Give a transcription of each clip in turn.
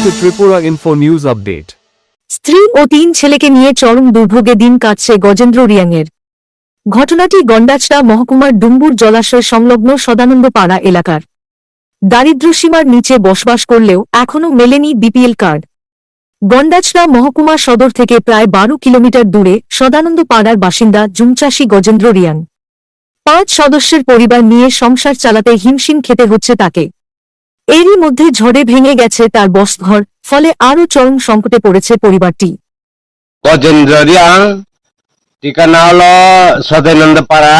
to Tripura Info News Update. স্ত্রী ও 3 ছেলেকে নিয়ে চরম দুর্ভোগে দিন কাটছে গজেন্দ্র রিয়াংয়ের। ঘটনাটি গন্ডাছড়া মহকুমার ডুম্বুর জলাশয় সংলগ্ন সদানন্দ পাড়া এলাকার। দারিদ্র্যসীমার নিচে বসবাস করলেও এখনও মেলেনি বিপিএল কার্ড। গন্ডাছড়া মহকুমা সদর থেকে প্রায় 12 কিলোমিটার দূরে সদানন্দ পাড়ার বাসিন্দা জুমচাষী গজেন্দ্র রিয়াং। 5 সদস্যের পরিবার নিয়ে সংসার চালাতে হিমশিম খেতে হচ্ছে তাকে। এরই মধ্যে ঝড়ে ভেঙে গেছে তার বসতঘর, ফলে আরও চরম সংকটে পড়েছে পরিবারটি। গজেন্দ্র রিয়াং, ঠিকানা হলো সদানন্দ পাড়া।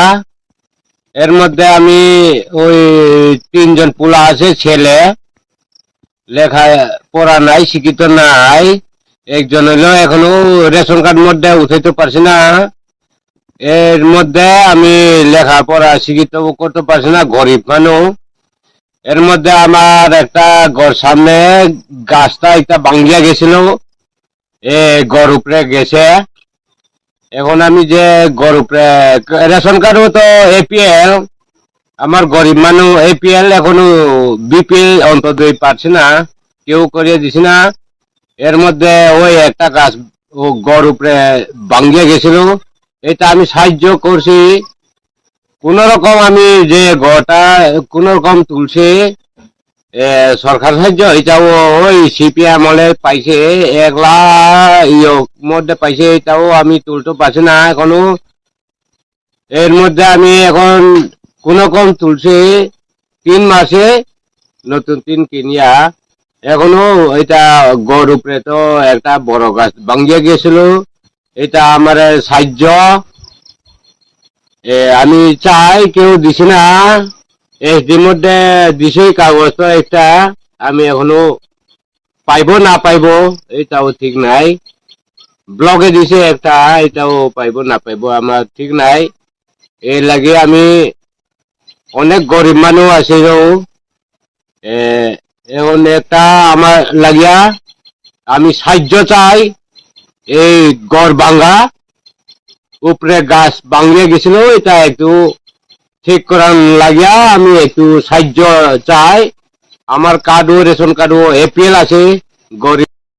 এর মধ্যে আমি ওই 3 জন পোলা আছে, ছেলে লেখা পড়া নাই, শিক্ষিত নাই। একজন হইলো এখনো রেশন কার্ড মধ্যে উঠাইতে পারছি না। এর মধ্যে আমি লেখাপড়া শিক্ষিত করতে পারছি না, গরিব মানুষ। এর মধ্যে আমার একটা ঘর সামনে গাছটা একটা ভাঙ্গিয়া গেছিল, ঘর উপরে গেছে। এখন আমি যে ঘর উপরে রেশন কার্ডও তো এপিএল, আমার গরিব মানুষ এপিএল এখনো বিপিএল অন্তত পারছি না, কেউ করিয়ে দিছি না। এর মধ্যে ওই একটা গাছ ও ঘর উপরে ভাঙ্গিয়া গেছিল, এটা আমি সাহায্য করছি কোন রকম। আমি যে ঘরটা কোন রকম তুলছি, সরকার সাহায্য এটাও ওই সিপিএম আমলে পাইছে, 1 লাখ মধ্যে পাইছে, এটাও আমি তুলতে পারছি না এখনো। এর মধ্যে আমি এখন কোন রকম তুলছি 3 মাসে নতুন 3 কিনিয়া। এখনো এটা গড় উপরে তো একটা বড় গাছ ভাঙ্গিয়া গিয়েছিল, এটা আমার সাহায্য আমি চাই, কেউ দিছি না। এসডির মধ্যে দিছি কাগজ, তো একটা আমি এখনো পাইব না পাইব এটাও ঠিক নাই। ব্লগে দিছে একটা, এটাও পাইব না পাইব আমার ঠিক নাই। এই লাগে আমি অনেক গরিব মানুষ আছে, এখন একটা আমার লাগিয়া আমি সাহায্য চাই। এই গড় ভাঙ্গা উপরে গাছ ভাঙ্গিয়ে গেছিল, এটা একটু ঠিক করার লাগিয়া আমি একটু সাহায্য চাই। আমার কার্ডও রেশন কার্ডও এপিএল আছে, গরিব